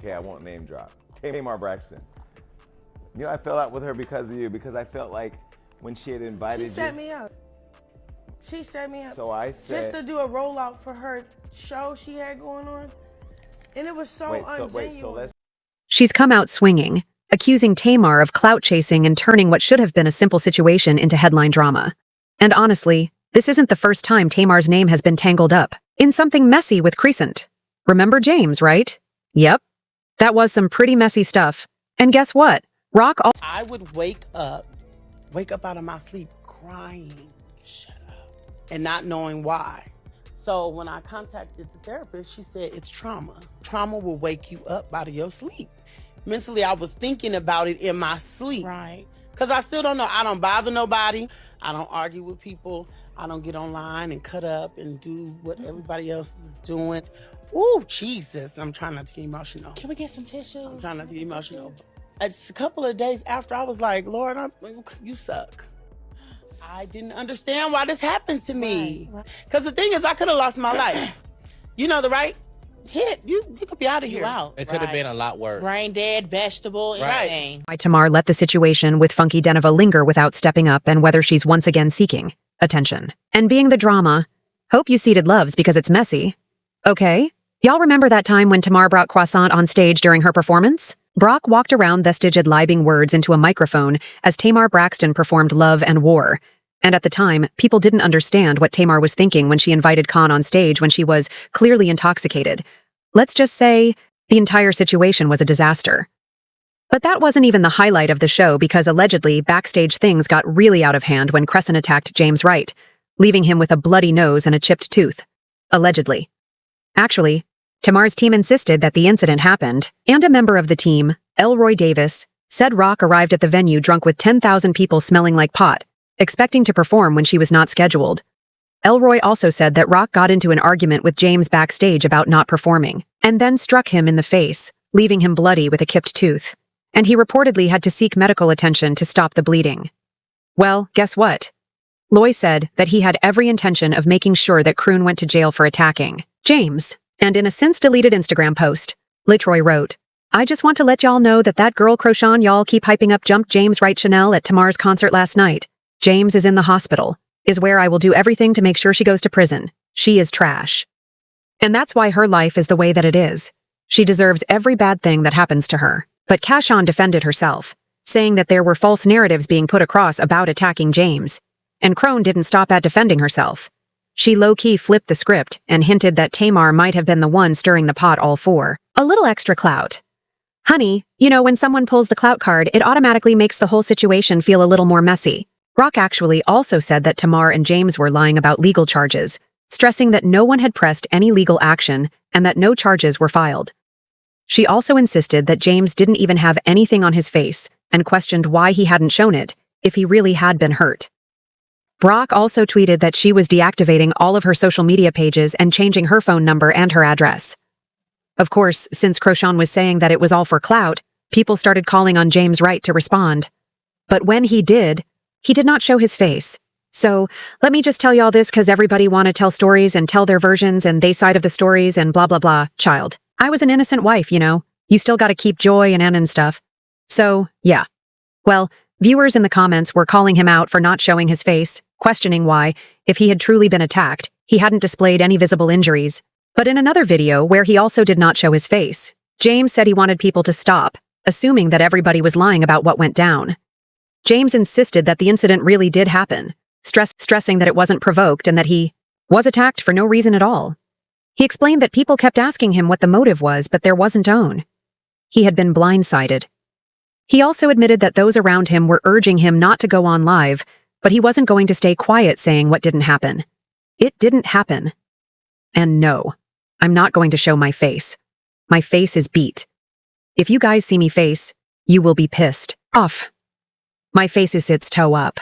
Okay, I won't name drop. Tamar Braxton. You know, I fell out with her because of you, because I felt like when she had invited you. She set me up. She set me up. So I said. Just to do a rollout for her show she had going on. And it was so ungenuine. She's come out swinging, accusing Tamar of clout chasing and turning what should have been a simple situation into headline drama. And honestly, this isn't the first time Tamar's name has been tangled up in something messy with Chrisean. Remember James, right? Yep. That was some pretty messy stuff. And guess what? Rock I would wake up out of my sleep crying, shut up, and not knowing why. So when I contacted the therapist, she said it's trauma. Trauma will wake you up out of your sleep. Mentally, I was thinking about it in my sleep. Right. Because I still don't know. I don't bother nobody. I don't argue with people. I don't get online and cut up and do what everybody else is doing. Ooh, Jesus. I'm trying not to get emotional. Can we get some tissue? I'm trying not to get emotional. It's a couple of days after I was like, Lord, you suck. I didn't understand why this happened to me. Because the thing is, I could have lost my life. You know, the right hit, you could be out of here. Out. It could have been a lot worse. Brain dead, vegetable, anything. Why Tamar let the situation with Funky Deneva linger without stepping up and whether she's once again seeking attention. And being the drama, hope you seated loves because it's messy. Okay? Y'all remember that time when Tamar brought croissant on stage during her performance? Brock walked around vestiged libing words into a microphone as Tamar Braxton performed Love and War. And at the time, people didn't understand what Tamar was thinking when she invited Khan on stage when she was clearly intoxicated. Let's just say the entire situation was a disaster. But that wasn't even the highlight of the show because allegedly backstage things got really out of hand when Chrisean attacked James Wright, leaving him with a bloody nose and a chipped tooth. Allegedly. Actually, Tamar's team insisted that the incident happened, and a member of the team, Elroy Davis, said Rock arrived at the venue drunk with 10,000 people smelling like pot, expecting to perform when she was not scheduled. Elroy also said that Rock got into an argument with James backstage about not performing, and then struck him in the face, leaving him bloody with a chipped tooth. And he reportedly had to seek medical attention to stop the bleeding. Well, guess what? Loy said that he had every intention of making sure that Croon went to jail for attacking James. And in a since-deleted Instagram post, Litroy wrote, I just want to let y'all know that girl Chrisean y'all keep hyping up jumped James Wright Chanel at Tamar's concert last night. James is in the hospital, is where I will do everything to make sure she goes to prison. She is trash. And that's why her life is the way that it is. She deserves every bad thing that happens to her. But Chrisean defended herself, saying that there were false narratives being put across about attacking James. And Crone didn't stop at defending herself. She low-key flipped the script and hinted that Tamar might have been the one stirring the pot all for a little extra clout. Honey, you know when someone pulls the clout card, it automatically makes the whole situation feel a little more messy. Rock actually also said that Tamar and James were lying about legal charges, stressing that no one had pressed any legal action and that no charges were filed. She also insisted that James didn't even have anything on his face and questioned why he hadn't shown it if he really had been hurt. Brock also tweeted that she was deactivating all of her social media pages and changing her phone number and her address. Of course, since Chrisean was saying that it was all for clout, people started calling on James Wright to respond. But when he did not show his face. So, let me just tell y'all this because everybody want to tell stories and tell their versions and they side of the stories and blah blah blah, child. I was an innocent wife, you know. You still gotta keep joy and stuff. So, yeah. Well, viewers in the comments were calling him out for not showing his face, questioning why, if he had truly been attacked, he hadn't displayed any visible injuries. But in another video where he also did not show his face, James said he wanted people to stop, assuming that everybody was lying about what went down. James insisted that the incident really did happen, stressing that it wasn't provoked and that he was attacked for no reason at all. He explained that people kept asking him what the motive was, but there wasn't own. He had been blindsided. He also admitted that those around him were urging him not to go on live, but he wasn't going to stay quiet saying what didn't happen. It didn't happen. And no, I'm not going to show my face. My face is beat. If you guys see me face, you will be pissed off. My face is its toe up.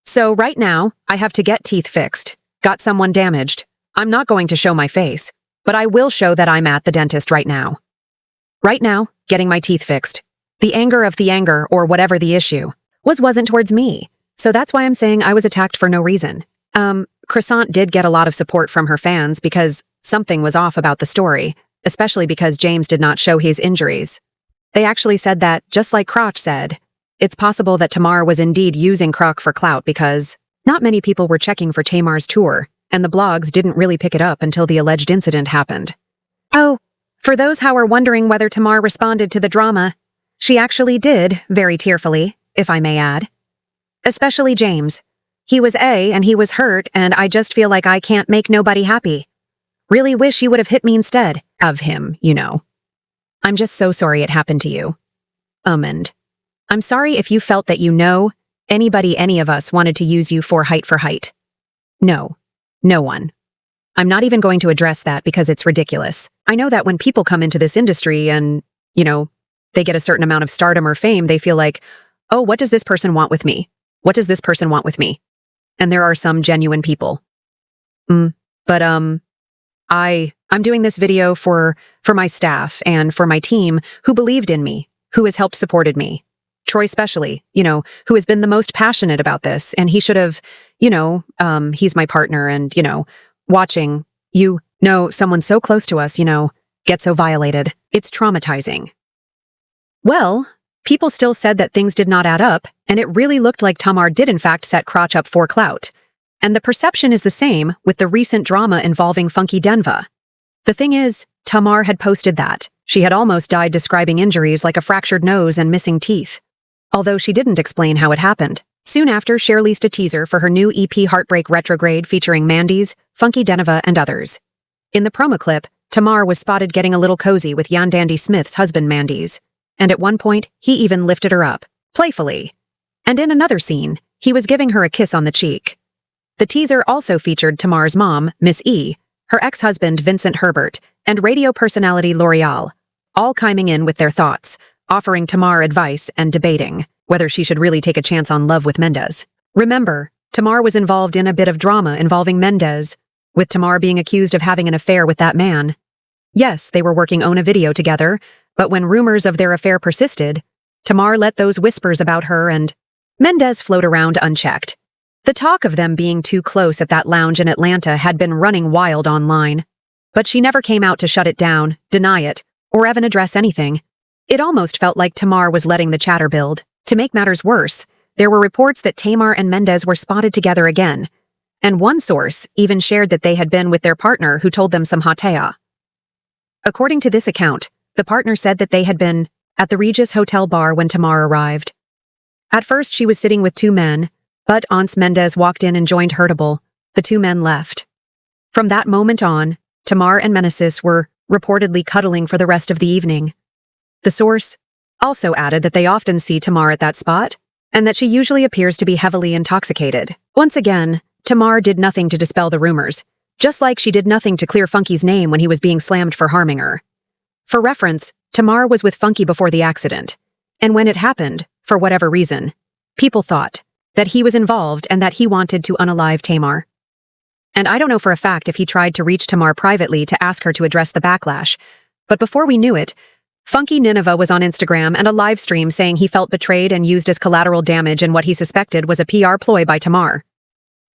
So right now, I have to get teeth fixed. Got someone damaged. I'm not going to show my face, but I will show that I'm at the dentist right now. Right now, getting my teeth fixed. The anger of the anger, or whatever the issue, wasn't towards me. So that's why I'm saying I was attacked for no reason. Chrisean did get a lot of support from her fans because something was off about the story, especially because James did not show his injuries. They actually said that, just like Crotch said, it's possible that Tamar was indeed using Croc for clout because not many people were checking for Tamar's tour, and the blogs didn't really pick it up until the alleged incident happened. Oh, for those who are wondering whether Tamar responded to the drama, she actually did, very tearfully, if I may add. Especially James. He was and he was hurt, and I just feel like I can't make nobody happy. Really wish you would have hit me instead of him, you know. I'm just so sorry it happened to you. And I'm sorry if you felt that any of us wanted to use you for height. No one. I'm not even going to address that because it's ridiculous. I know that when people come into this industry and, they get a certain amount of stardom or fame, they feel like, oh, what does this person want with me? What does this person want with me? And there are some genuine people. But I'm doing this video for my staff and for my team who believed in me, who has helped supported me. Troy especially, who has been the most passionate about this, and he should have, he's my partner and, watching, someone so close to us, get so violated. It's traumatizing. Well, people still said that things did not add up, and it really looked like Tamar did in fact set Crotch up for clout. And the perception is the same with the recent drama involving Funky Denva. The thing is, Tamar had posted that. She had almost died describing injuries like a fractured nose and missing teeth. Although she didn't explain how it happened. Soon after, she released a teaser for her new EP Heartbreak Retrograde featuring Mandy's, Funky Denva, and others. In the promo clip, Tamar was spotted getting a little cozy with Yan Dandy Smith's husband Mandy's. And at one point, he even lifted her up, playfully. And in another scene, he was giving her a kiss on the cheek. The teaser also featured Tamar's mom, Miss E, her ex-husband Vincent Herbert, and radio personality L'Oreal, all chiming in with their thoughts, offering Tamar advice and debating whether she should really take a chance on love with Mendez. Remember, Tamar was involved in a bit of drama involving Mendez, with Tamar being accused of having an affair with that man. Yes, they were working on a video together, but when rumors of their affair persisted, Tamar let those whispers about her and Mendez float around unchecked. The talk of them being too close at that lounge in Atlanta had been running wild online, but she never came out to shut it down, deny it, or even address anything. It almost felt like Tamar was letting the chatter build. To make matters worse, there were reports that Tamar and Mendez were spotted together again, and one source even shared that they had been with their partner who told them some hatea. According to this account, the partner said that they had been at the Regis Hotel bar when Tamar arrived. At first, she was sitting with two men, but once Mendez walked in and joined Hurtable, the two men left. From that moment on, Tamar and Menesis were reportedly cuddling for the rest of the evening. The source also added that they often see Tamar at that spot, and that she usually appears to be heavily intoxicated. Once again, Tamar did nothing to dispel the rumors, just like she did nothing to clear Funky's name when he was being slammed for harming her. For reference, Tamar was with Funky before the accident, and when it happened, for whatever reason, people thought that he was involved and that he wanted to unalive Tamar. And I don't know for a fact if he tried to reach Tamar privately to ask her to address the backlash, but before we knew it, Funky Nineveh was on Instagram and a live stream saying he felt betrayed and used as collateral damage in what he suspected was a PR ploy by Tamar.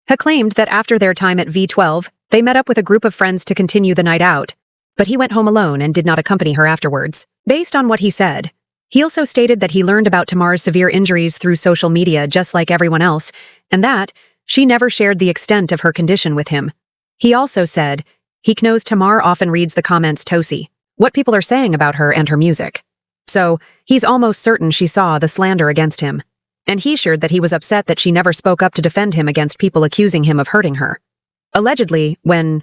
He claimed that after their time at V12, they met up with a group of friends to continue the night out, but he went home alone and did not accompany her afterwards. Based on what he said, he also stated that he learned about Tamar's severe injuries through social media just like everyone else, and that she never shared the extent of her condition with him. He also said he knows Tamar often reads the comments Tosi, what people are saying about her and her music. So, he's almost certain she saw the slander against him, and he shared that he was upset that she never spoke up to defend him against people accusing him of hurting her. Allegedly, when